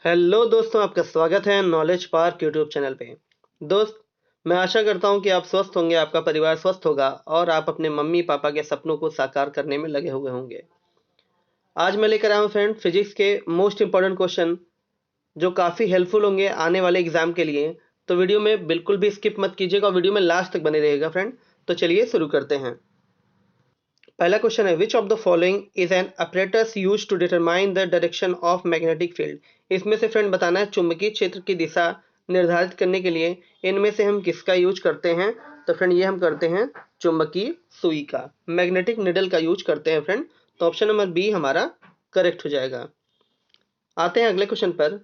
Hello दोस्तों, आपका स्वागत है नॉलेज पार्क यूट्यूब चैनल पे। दोस्त, मैं आशा करता हूँ कि आप स्वस्थ होंगे, आपका परिवार स्वस्थ होगा और आप अपने मम्मी पापा के सपनों को साकार करने में लगे हुए होंगे। आज मैं लेकर आया हूँ फ्रेंड फिजिक्स के मोस्ट इंपॉर्टेंट क्वेश्चन जो काफ़ी हेल्पफुल होंगे आने वाले एग्जाम के लिए। तो वीडियो में बिल्कुल भी स्किप मत कीजिएगा और वीडियो में लास्ट तक बने रहिएगा फ्रेंड। तो चलिए शुरू करते हैं। पहला क्वेश्चन है, which of the following is an apparatus use to determine the direction of magnetic field. इसमें से फ्रेंड बताना है चुंबकीय क्षेत्र की दिशा निर्धारित करने के लिए इनमें से हम किसका यूज करते हैं। तो फ्रेंड ये हम करते हैं चुंबकीय सुई का, मैग्नेटिक निडल का यूज करते हैं फ्रेंड। तो ऑप्शन नंबर बी हमारा करेक्ट हो जाएगा। आते हैं अगले क्वेश्चन पर।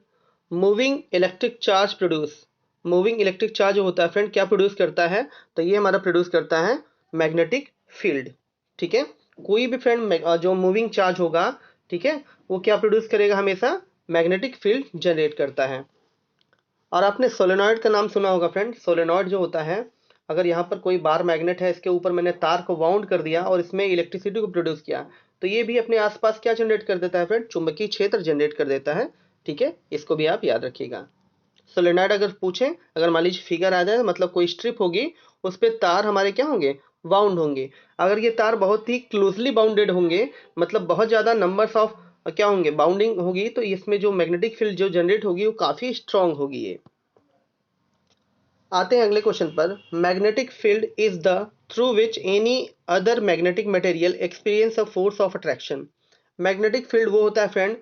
Moving electric charge produce, moving electric charge जो होता है फ्रेंड क्या प्रोड्यूस करता है। तो ये हमारा प्रोड्यूस करता है मैग्नेटिक फील्ड। ठीक है, कोई भी फ्रेंड जो मूविंग चार्ज होगा, ठीक है, वो क्या प्रोड्यूस करेगा, हमेशा मैग्नेटिक फील्ड जनरेट करता है। और आपने सोलेनॉइड का नाम सुना होगा फ्रेंड। सोलेनॉइड जो होता है, अगर यहाँ पर कोई बार मैग्नेट है, इसके ऊपर मैंने तार को वाउंड कर दिया और इसमें इलेक्ट्रिसिटी को प्रोड्यूस किया, तो ये भी अपने आसपास क्या जनरेट कर देता है फ्रेंड, चुंबकीय क्षेत्र जनरेट कर देता है। ठीक है, इसको भी आप याद रखिएगा। सोलेनॉइड अगर पूछें, अगर मान लीजिए फिगर आ जाए, मतलब कोई स्ट्रिप होगी, उस पर तार हमारे क्या होंगे, बाउंड होंगे। अगर ये तार बहुत ही क्लोजली बाउंडेड होंगे, मतलब बहुत ज़्यादा नंबर्स ऑफ क्या होंगे, बाउंडिंग होगी, तो इसमें जो मैग्नेटिक फील्ड जो जनरेट होगी वो काफ़ी स्ट्रांग होगी ये। आते हैं अगले क्वेश्चन पर। Magnetic field is the through which any other magnetic material experience a force of attraction. Magnetic field वो होता है फ्रेंड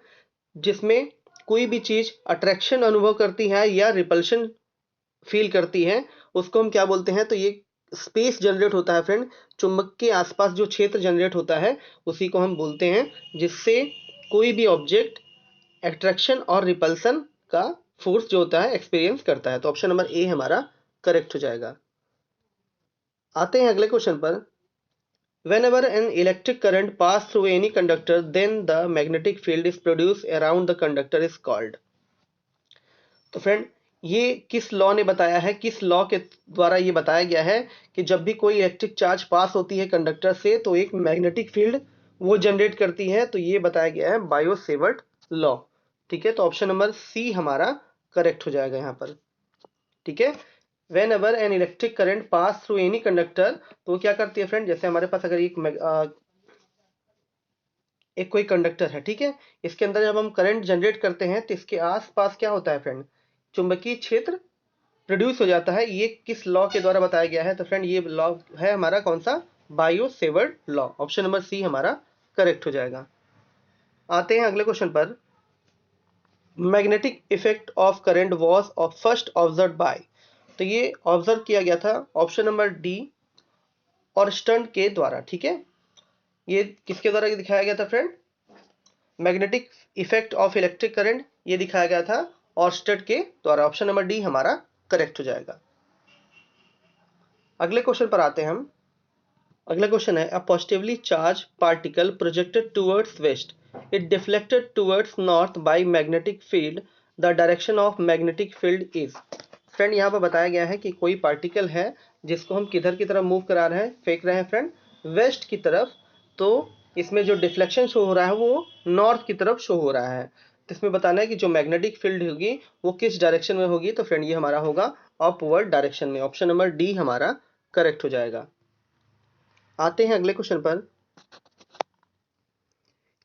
जिसमें कोई भी चीज अट्रैक्शन अनुभव करती है या रिपल्शन फील करती है, उसको हम क्या बोलते हैं। तो ये स्पेस जनरेट होता है फ्रेंड, चुंबक के आसपास जो क्षेत्र जनरेट होता है उसी को हम बोलते हैं, जिससे कोई भी ऑब्जेक्ट अट्रैक्शन और रिपल्सन का फोर्स जो होता है एक्सपीरियंस करता है। तो ऑप्शन नंबर ए हमारा करेक्ट हो जाएगा। आते हैं अगले क्वेश्चन पर। whenever an electric current pass through any conductor, then the magnetic field is produced around the conductor is called। तो फ्रेंड ये किस लॉ ने बताया है, किस लॉ के द्वारा ये बताया गया है कि जब भी कोई इलेक्ट्रिक चार्ज पास होती है कंडक्टर से तो एक मैग्नेटिक फील्ड वो जनरेट करती है। तो ये बताया गया है बायो सेवर्ट लॉ। ठीक है, तो ऑप्शन नंबर सी हमारा करेक्ट हो जाएगा यहाँ पर। ठीक है, when ever an electric current pass through any conductor, तो क्या करती है फ्रेंड, जैसे हमारे पास अगर एक कोई कंडक्टर है, ठीक है, इसके अंदर जब हम करंट जनरेट करते हैं तो इसके आसपास क्या होता है फ्रेंड, चुंबकीय क्षेत्र प्रोड्यूस हो जाता है। ये किस लॉ के द्वारा बताया गया है। तो फ्रेंड ये लॉ है हमारा कौन सा, Biot Savart law. Option number C हमारा करेक्ट हो जाएगा। आते हैं अगले क्वेश्चन पर। Magnetic effect of current was first observe by, तो ये ऑब्जर्व किया गया था ऑप्शन नंबर डी और स्टर्न के द्वारा। ठीक है, ये किसके द्वारा ये दिखाया गया था friend, magnetic effect of electric current ये दिखाया गया था ऑर्स्टेड के द्वारा। ऑप्शन नंबर डी हमारा करेक्ट हो जाएगा। अगले क्वेश्चन पर आते हैं हम। अगला क्वेश्चन है, a positively charge particle projected towards waste, it deflected towards north by magnetic field, the direction of magnetic field is. Friend यहाँ पर बताया गया है कि कोई पार्टिकल है जिसको हम किधर की तरफ मूव करा रहे हैं, फेंक रहे हैं फ्रेंड, वेस्ट की तरफ। तो इसमें जो डिफ्लेक्शन शो हो रहा है वो नॉर्थ की तरफ शो हो रहा है। तो इसमें बताना है कि जो मैग्नेटिक फील्ड होगी वो किस डायरेक्शन में होगी। तो फ्रेंड ये हमारा होगा अपवर्ड डायरेक्शन में। ऑप्शन नंबर डी हमारा करेक्ट हो जाएगा। आते हैं अगले क्वेश्चन पर।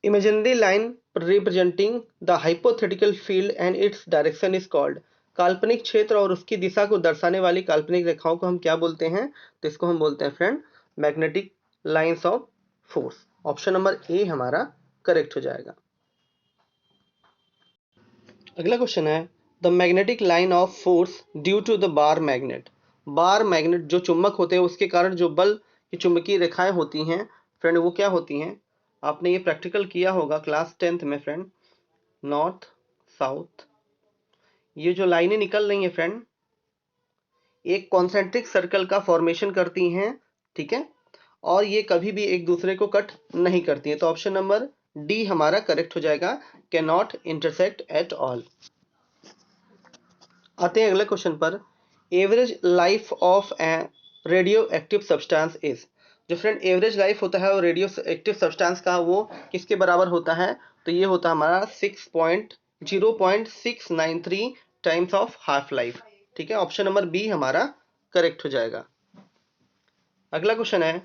Imaginary line representing the hypothetical field and its direction is called. काल्पनिक क्षेत्र और उसकी दिशा को दर्शाने वाली काल्पनिक रेखाओं को हम क्या बोलते हैं। तो इसको हम बोलते हैं friend magnetic lines of force. Option number A हमारा करेक्ट हो जाएगा। अगला क्वेश्चन है, the magnetic line of force due to the bar magnet. Bar magnet जो चुंबक होते हैं उसके कारण जो बल की चुंबकीय रेखाएं होती हैं फ्रेंड, वो क्या होती हैं, आपने ये प्रैक्टिकल किया होगा क्लास 10th में फ्रेंड। नॉर्थ साउथ, ये जो लाइनें निकल रही हैं फ्रेंड, एक कॉन्सेंट्रिक सर्कल का फॉर्मेशन करती हैं। ठीक है, और ये कभी भी एक दूसरे को कट नहीं करती हैं। तो ऑप्शन नंबर डी हमारा करेक्ट हो जाएगा, can not intersect at all. आते हैं अगले क्वेश्चन पर। Average life of A radio active substance is. जो फ्रेंड एवरेज लाइफ होता है और रेडियो एक्टिव सब्सटेंस का वो किसके बराबर होता है। तो ये होता है हमारा 0.693 टाइम्स ऑफ हाफ लाइफ। ठीक है, ऑप्शन नंबर बी हमारा करेक्ट हो जाएगा। अगला क्वेश्चन है,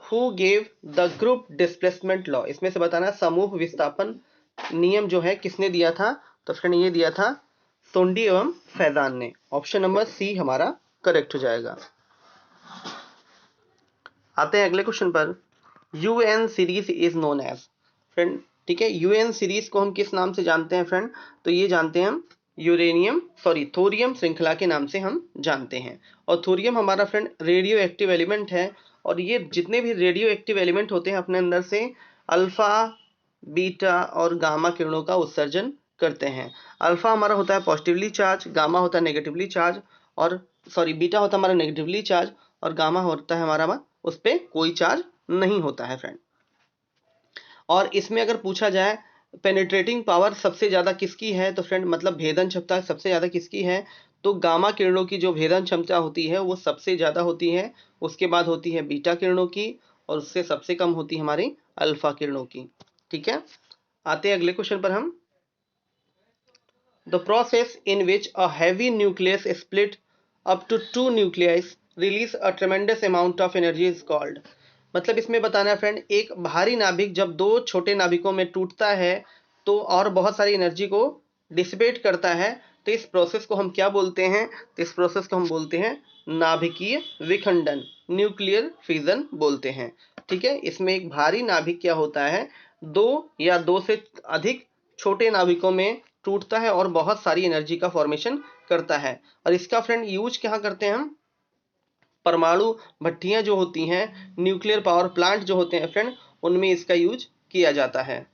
who gave the group displacement law. इसमें से बताना है समूह विस्थापन नियम जो है किसने दिया था। तो फ्रेंड ये दिया था सोंडी एवं फैजान ने। ऑप्शन नंबर सी हमारा करेक्ट हो जाएगा। आते हैं अगले क्वेश्चन पर, UN series is known as. Friend ठीक है, यूएन सीरीज को हम किस नाम से जानते हैं फ्रेंड। तो ये जानते हैं हम थोरियम श्रृंखला के नाम से हम जानते हैं। और थोरियम हमारा फ्रेंड रेडियो एक्टिव एलिमेंट है। और ये जितने भी रेडियो एक्टिव एलिमेंट होते हैं अपने अंदर से अल्फा, बीटा और गामा किरणों का उत्सर्जन करते हैं। अल्फा हमारा होता है पॉजिटिवली चार्ज, गामा होता है नेगेटिवली चार्ज, और बीटा होता है हमारा नेगेटिवली चार्ज, और गामा होता है हमारा उस पर कोई चार्ज नहीं होता है फ्रेंड। और इसमें अगर पूछा जाए पेनिट्रेटिंग पावर सबसे ज़्यादा किसकी है, तो फ्रेंड मतलब भेदन क्षमता सबसे ज़्यादा किसकी है। तो गामा किरणों की जो भेदन क्षमता होती है वो सबसे ज़्यादा होती है। उसके बाद होती है बीटा किरणों की, और उससे सबसे कम होती है हमारी अल्फा किरणों की। ठीक है, आते हैं अगले क्वेश्चन पर हम। The process in which a heavy nucleus split up to 2 nucleus release a tremendous amount of energy is called. मतलब इसमें बताना है फ्रेंड, एक भारी नाभिक जब दो छोटे नाभिकों में टूटता है तो और बहुत सारी एनर्जी को डिसिपेट करता है, तो इस प्रोसेस को हम क्या बोलते हैं। तो इस प्रोसेस को हम बोलते हैं नाभिकीय विखंडन, न्यूक्लियर फिजन बोलते हैं। ठीक है, इसमें एक भारी नाभिक क्या होता है, दो या दो से अधिक छोटे नाभिकों में टूटता है और बहुत सारी एनर्जी का फॉर्मेशन करता है। और इसका फ्रेंड यूज क्या करते हैं हम, परमाणु भट्टियां जो होती हैं, न्यूक्लियर पावर प्लांट जो होते हैं फ्रेंड, उनमें इसका यूज किया जाता है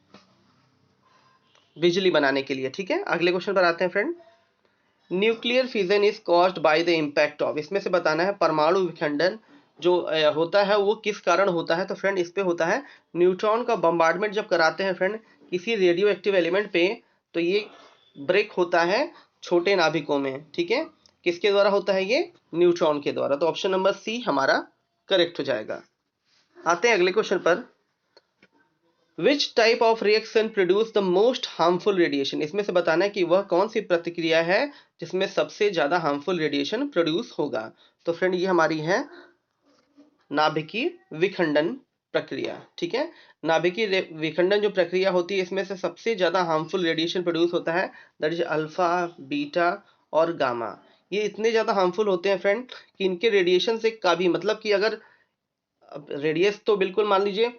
बिजली बनाने के लिए। ठीक है, अगले क्वेश्चन पर आते हैं friend. Nuclear fission is caused by the impact of. इसमें से बताना है परमाणु विखंडन जो होता है वो किस कारण होता है। तो फ्रेंड इस पे होता है न्यूट्रॉन का बम्बार्डमेंट जब कराते हैं फ्रेंड किसी रेडियो एक्टिव एलिमेंट पे, तो ये ब्रेक होता है छोटे नाभिकों में। ठीक है, किसके द्वारा होता है ये, न्यूट्रॉन के द्वारा। तो ऑप्शन नंबर सी हमारा करेक्ट हो जाएगा। आते हैं अगले क्वेश्चन पर, which type of reaction produce the most harmful radiation. इसमें से बताना है कि वह कौन सी प्रतिक्रिया है जिसमें सबसे ज्यादा हार्मफुल रेडिएशन प्रोड्यूस होगा। तो फ्रेंड ये हमारी है नाभिकीय विखंडन प्रक्रिया। ठीक है, नाभिकीय विखंडन जो प्रक्रिया होती है इसमें से सबसे ज्यादा हार्मफुल रेडिएशन प्रोड्यूस होता है, दैट इज अल्फा, बीटा और गामा। ये इतने ज्यादा हार्मफुल होते हैं फ्रेंड कि इनके रेडिएशन से का भी मतलब कि अगर रेडियस तो बिल्कुल मान लीजिए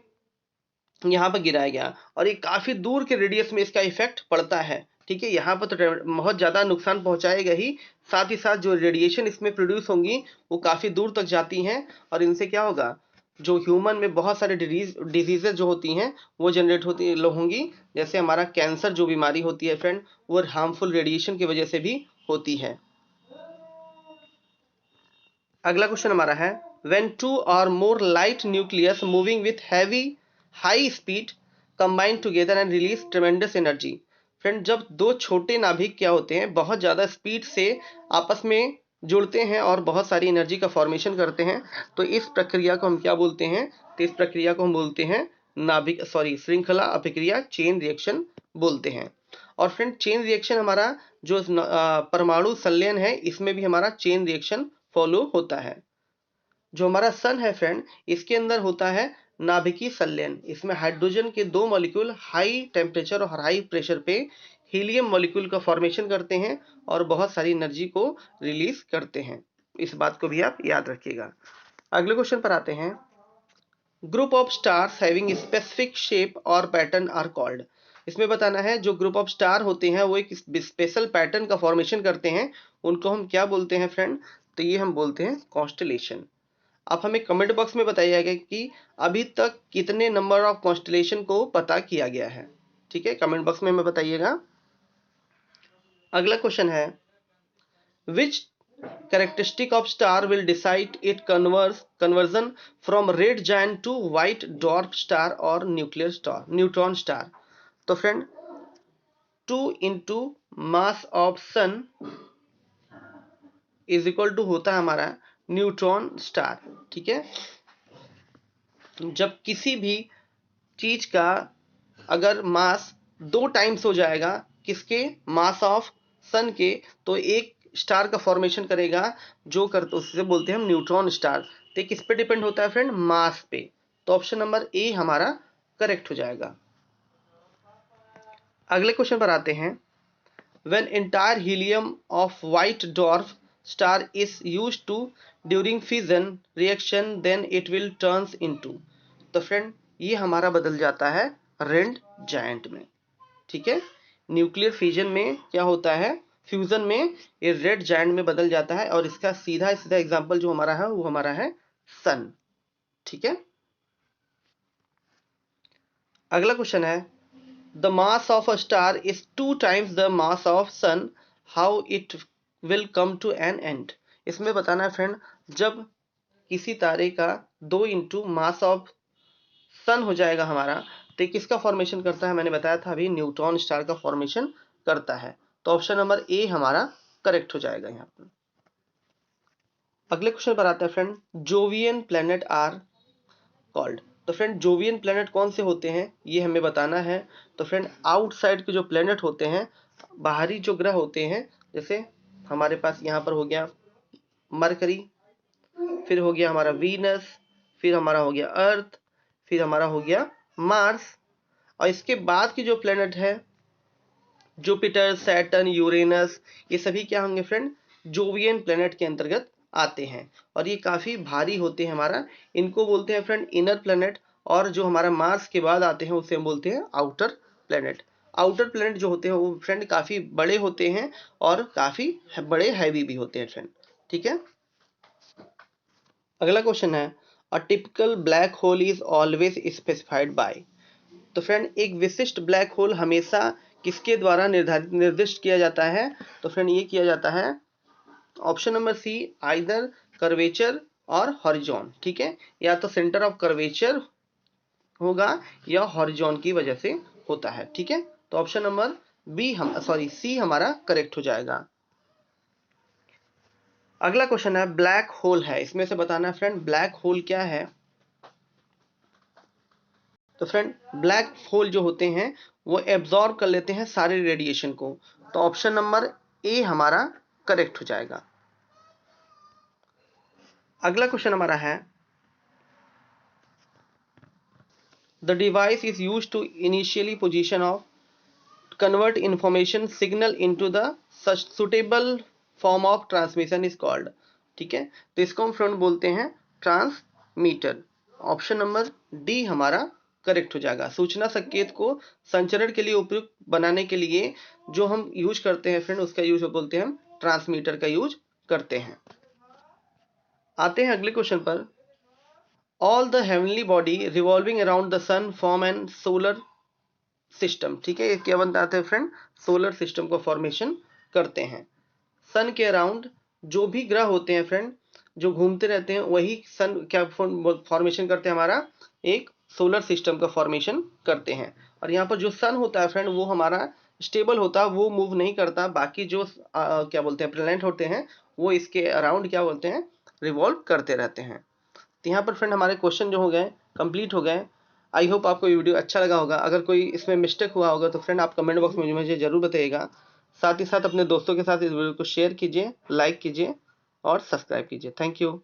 यहाँ पर गिराया गया और ये काफी दूर के रेडियस में इसका इफेक्ट पड़ता है। ठीक है, यहाँ पर तो बहुत ज्यादा नुकसान पहुंचाएगा ही, साथ ही साथ जो रेडिएशन इसमें प्रोड्यूस होंगी वो काफी दूर तक जाती हैं, और इनसे क्या होगा, जो ह्यूमन में बहुत सारे डिजीजेज जो होती हैं वो जनरेट होती होंगी। जैसे हमारा कैंसर जो बीमारी होती है फ्रेंड, वो हार्मफुल रेडिएशन की वजह से भी होती है। अगला क्वेश्चन हमारा है, व्हेन टू और मोर light nucleus moving with heavy high speed combine together and release ट्रेमेंडस energy. Friend जब दो छोटे नाभिक क्या होते हैं बहुत ज़्यादा स्पीड से आपस में जुड़ते हैं और बहुत सारी एनर्जी का फॉर्मेशन करते हैं, तो इस प्रक्रिया को हम क्या बोलते हैं। तो इस प्रक्रिया को हम बोलते हैं श्रृंखला अभिक्रिया, चेन रिएक्शन बोलते हैं। और फ्रेंड चेन रिएक्शन हमारा जो परमाणु संलयन है इसमें भी हमारा चेन रिएक्शन फॉलो होता है। जो हमारा सन है फ्रेंड इसके अंदर होता है नाभिकीय संलयन। इसमें हाइड्रोजन के दो मॉलिक्यूल हाई टेम्परेचर और हाई प्रेशर पे हीलियम मॉलिक्यूल का फॉर्मेशन करते हैं और बहुत सारी एनर्जी को रिलीज करते हैं। इस बात को भी आप याद रखिएगा। अगले क्वेश्चन पर आते हैं, group of stars having specific shape और पैटर्न आर कॉल्ड। इसमें बताना है जो ग्रुप ऑफ स्टार होते हैं वो एक स्पेशल पैटर्न का फॉर्मेशन करते हैं, उनको हम क्या बोलते हैं फ्रेंड। तो ये हम बोलते हैं कॉन्स्टलेशन। आप हमें कमेंट बॉक्स में बताइएगा कि अभी तक कितने नंबर ऑफ कॉन्स्टलेशन को पता किया गया है। ठीक है, कमेंट बॉक्स में हमें बताइएगा। अगला क्वेश्चन है, विच characteristic of star will decide its conversion from red giant to white dwarf star or neutron star। तो friend 2 into mass of sun is equal to होता है हमारा न्यूट्रॉन स्टार। ठीक है, जब किसी भी चीज का अगर मास 2 टाइम्स हो जाएगा किसके, मास ऑफ सन के, तो एक स्टार का फॉर्मेशन करेगा जो करते उससे बोलते हैं हम न्यूट्रॉन स्टार। तो किस पे डिपेंड होता है फ्रेंड, मास पे। तो ऑप्शन नंबर ए हमारा करेक्ट हो जाएगा। अगले क्वेश्चन पर आते हैं। When entire helium of white dwarf star is used to during fission reaction then it will turns into, तो फ्रेंड ये हमारा बदल जाता है रेड जायंट में। ठीक है, न्यूक्लियर फिजन में क्या होता है, फ्यूजन में ये रेड जायंट में बदल जाता है, और इसका सीधा सीधा एग्जांपल जो हमारा है वो हमारा है सन। ठीक है, अगला क्वेश्चन है, the mass of a star is 2 times the mass of sun, how it will come to an end। इसमें बताना है फ्रेंड, जब किसी तारे का 2 इंटू मास ऑफ सन हो जाएगा हमारा, तो किसका फॉर्मेशन करता है, मैंने बताया था अभी, न्यूट्रॉन स्टार का फॉर्मेशन करता है। तो ऑप्शन नंबर ए हमारा करेक्ट हो जाएगा यहाँ पर। अगले क्वेश्चन पर आते हैं friend, Jovian planet are called. तो फ्रेंड जोवियन प्लैनेट कौन से होते हैं ये हमें बताना है। तो फ्रेंड आउटसाइड के जो प्लैनेट होते हैं, बाहरी जो ग्रह होते हैं, जैसे हमारे पास यहाँ पर हो गया मरकरी, फिर हो गया हमारा वीनस, फिर हमारा हो गया अर्थ, फिर हमारा हो गया मार्स, और इसके बाद की जो प्लैनेट है जुपिटर, सैटर्न, यूरेनस, ये सभी क्या होंगे फ्रेंड, जोवियन प्लैनेट के अंतर्गत आते हैं, और ये काफ़ी भारी होते हैं हमारा। इनको बोलते हैं फ्रेंड इनर प्लैनेट, और जो हमारा मार्स के बाद आते हैं उसे हम बोलते हैं आउटर प्लैनेट। आउटर प्लैनेट जो होते हैं वो फ्रेंड काफ़ी बड़े होते हैं और काफ़ी बड़े हैवी भी होते हैं फ्रेंड। ठीक है, अगला क्वेश्चन है, a typical black hole is always specified by. तो फ्रेंड एक विशिष्ट ब्लैक होल हमेशा किसके द्वारा निर्दिष्ट किया जाता है, तो फ्रेंड ये किया जाता है option number C, either curvature और हॉरिजॉन। ठीक है, या तो सेंटर ऑफ कर्वेचर होगा या हॉरिजॉन की वजह से होता है। ठीक है, तो ऑप्शन नंबर बी सी हमारा करेक्ट हो जाएगा। अगला क्वेश्चन है, ब्लैक होल है, इसमें से बताना है फ्रेंड ब्लैक होल क्या है। तो फ्रेंड ब्लैक होल जो होते हैं वो एब्जॉर्ब कर लेते हैं सारे रेडिएशन को, तो ऑप्शन नंबर ए हमारा करेक्ट हो जाएगा। अगला क्वेश्चन हमारा है, the device is used to initially position of convert information signal into the suitable form of transmission is called. ठीक है, तो इसको हम फ्रेंड बोलते हैं ट्रांसमीटर। ऑप्शन नंबर डी हमारा करेक्ट हो जाएगा। सूचना संकेत को संचरण के लिए उपयुक्त बनाने के लिए जो हम यूज करते हैं फ्रेंड, उसका यूज बोलते हैं हम ट्रांसमीटर का यूज करते हैं। आते हैं अगले क्वेश्चन पर, all the heavenly body revolving around the sun form an solar system. ठीक है, ये क्या बताते हैं फ्रेंड, सोलर सिस्टम को फॉर्मेशन करते हैं। सन के अराउंड जो भी ग्रह होते हैं फ्रेंड जो घूमते रहते हैं वही सन क्या फॉर्मेशन करते हैं, हमारा एक सोलर सिस्टम का फॉर्मेशन करते हैं। और यहाँ पर जो सन होता है फ्रेंड वो हमारा स्टेबल होता है, वो मूव नहीं करता, बाकी जो क्या बोलते हैं प्लैनेट होते हैं वो इसके अराउंड क्या बोलते हैं रिवॉल्व करते रहते हैं। तो यहाँ पर फ्रेंड हमारे क्वेश्चन जो हो गए कंप्लीट हो गए। आई होप आपको ये वीडियो अच्छा लगा होगा। अगर कोई इसमें मिस्टेक हुआ होगा तो फ्रेंड आप कमेंट बॉक्स में मुझे जरूर बताइएगा। साथ ही साथ अपने दोस्तों के साथ इस वीडियो को शेयर कीजिए, लाइक कीजिए और सब्सक्राइब कीजिए। Thank you.